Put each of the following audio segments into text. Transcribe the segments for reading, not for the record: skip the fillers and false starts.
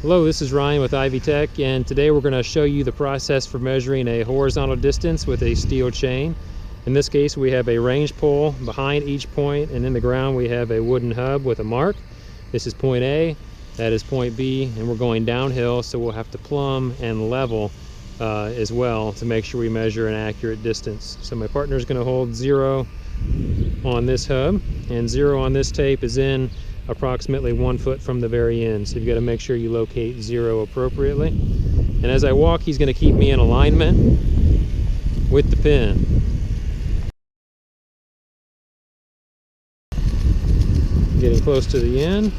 Hello, this is Ryan with Ivy Tech, and today we're going to show you the process for measuring a horizontal distance with a steel chain. In this case, we have a range pole behind each point, and in the ground we have a wooden hub with a mark. This is point A, that is point B, and we're going downhill, so we'll have to plumb and level as well to make sure we measure an accurate distance. So my partner is going to hold 0 on this hub, and 0 on this tape is in approximately 1 foot from the very end, so you've got to make sure you locate 0 appropriately. And as I walk, he's going to keep me in alignment with the pin. Getting close to the end,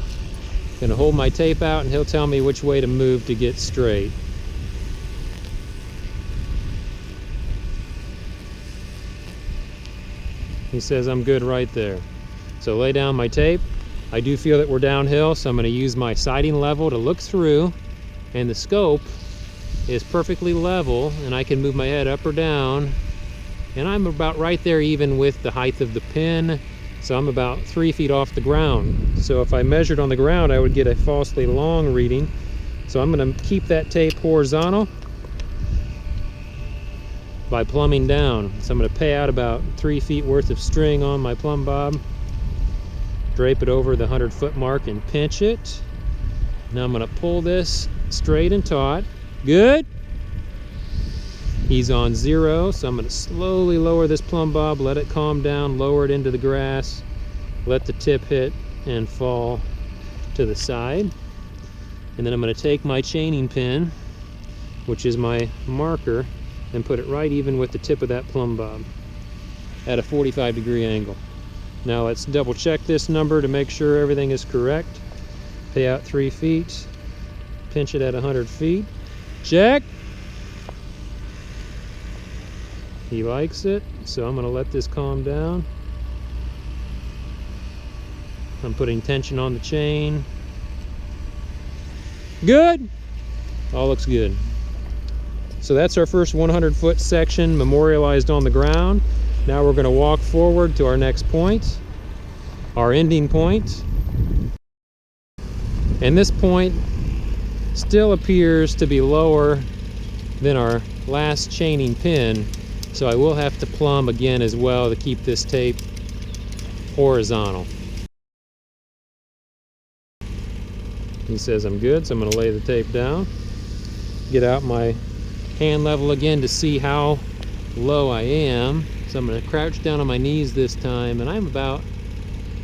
going to hold my tape out and he'll tell me which way to move to get straight. He says I'm good right there. So lay down my tape. I do feel that we're downhill, so I'm going to use my sighting level to look through, and the scope is perfectly level, and I can move my head up or down, and I'm about right there even with the height of the pin, so I'm about 3 feet off the ground. So if I measured on the ground, I would get a falsely long reading. So I'm going to keep that tape horizontal by plumbing down. So I'm going to pay out about 3 feet worth of string on my plumb bob, drape it over the 100-foot mark and pinch it. Now I'm going to pull this straight and taut. Good. He's on 0, so I'm going to slowly lower this plumb bob, let it calm down, lower it into the grass, let the tip hit and fall to the side. And then I'm going to take my chaining pin, which is my marker, and put it right even with the tip of that plumb bob at a 45-degree angle. Now let's double check this number to make sure everything is correct. Pay out 3 feet, pinch it at 100 feet. Check. He likes it, so I'm going to let this calm down. I'm putting tension on the chain. Good. All looks good. So that's our first 100-foot section memorialized on the ground. Now we're going to walk forward to our next point, our ending point. And this point still appears to be lower than our last chaining pin, so I will have to plumb again as well to keep this tape horizontal. He says I'm good, so I'm going to lay the tape down, get out my hand level again to see how low I am. So I'm going to crouch down on my knees this time, and I'm about,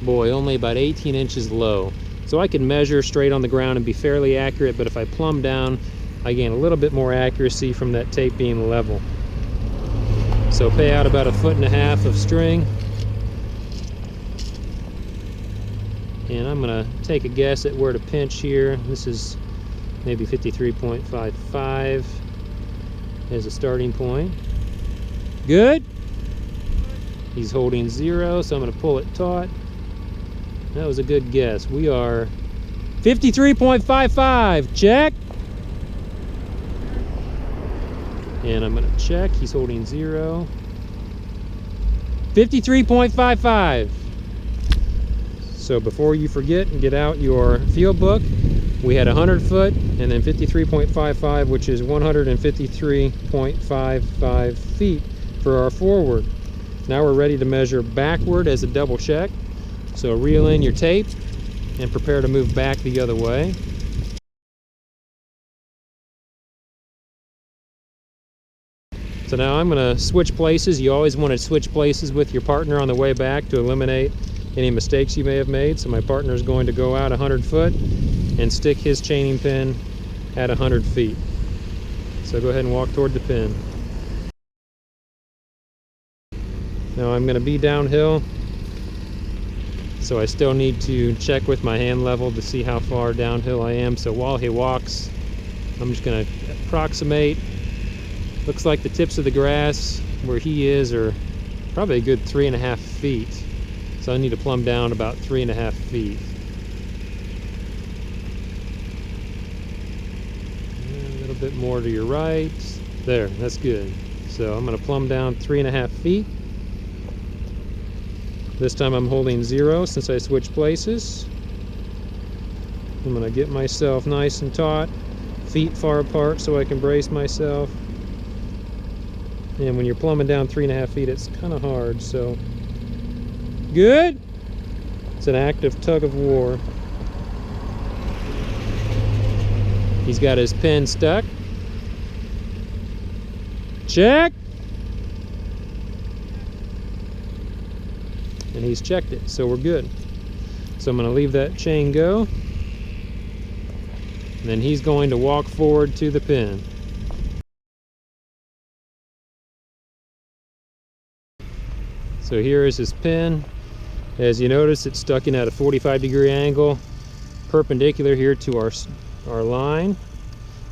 only about 18 inches low. So I can measure straight on the ground and be fairly accurate, but if I plumb down, I gain a little bit more accuracy from that tape being level. So pay out about 1.5 feet of string. And I'm going to take a guess at where to pinch here. This is maybe 53.55 as a starting point. Good. He's holding 0, so I'm going to pull it taut. That was a good guess. We are 53.55. Check. And I'm going to check. He's holding 0. 53.55. So before you forget and get out your field book, we had 100 foot and then 53.55, which is 153.55 feet for our forward. Now we're ready to measure backward as a double check. So reel in your tape and prepare to move back the other way. So now I'm going to switch places. You always want to switch places with your partner on the way back to eliminate any mistakes you may have made. So my partner is going to go out 100 foot and stick his chaining pin at 100 feet. So go ahead and walk toward the pin. Now I'm going to be downhill, so I still need to check with my hand level to see how far downhill I am. So while he walks, I'm just going to approximate. Looks like the tips of the grass where he is are probably a good 3.5 feet. So I need to plumb down about 3.5 feet. A little bit more to your right. There, that's good. So I'm going to plumb down 3.5 feet. This time I'm holding 0 since I switched places. I'm gonna get myself nice and taut, feet far apart so I can brace myself. And when you're plumbing down 3.5 feet, it's kind of hard, so. Good? It's an active tug of war. He's got his pin stuck. Check! And he's checked it, so we're good. So I'm going to leave that chain go. And then he's going to walk forward to the pin. So here is his pin. As you notice, it's stuck in at a 45-degree angle, perpendicular here to our line.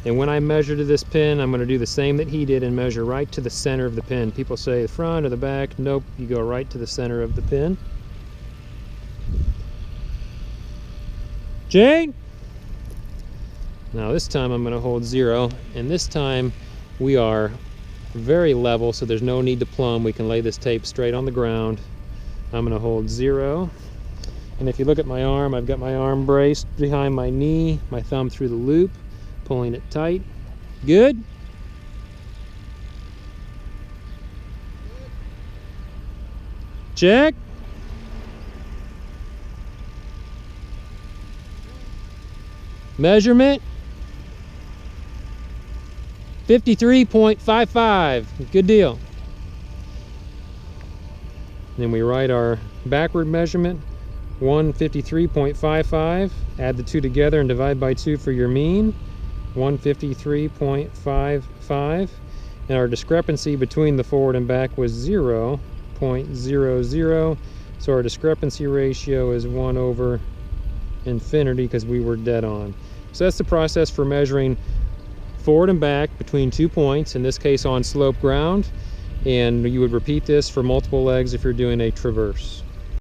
And when I measure to this pin, I'm going to do the same that he did and measure right to the center of the pin. People say the front or the back. Nope, you go right to the center of the pin. Jane! Now this time I'm going to hold 0, and this time we are very level, so there's no need to plumb. We can lay this tape straight on the ground. I'm going to hold 0. And if you look at my arm, I've got my arm braced behind my knee, my thumb through the loop, pulling it tight. Good? Check. Measurement 53.55. Good deal. Then we write our backward measurement, 153.55. Add the two together and divide by 2 for your mean, 153.55. And our discrepancy between the forward and back was 0.00. So our discrepancy ratio is 1 over infinity because we were dead on. So that's the process for measuring forward and back between 2 points, in this case on slope ground. And you would repeat this for multiple legs if you're doing a traverse.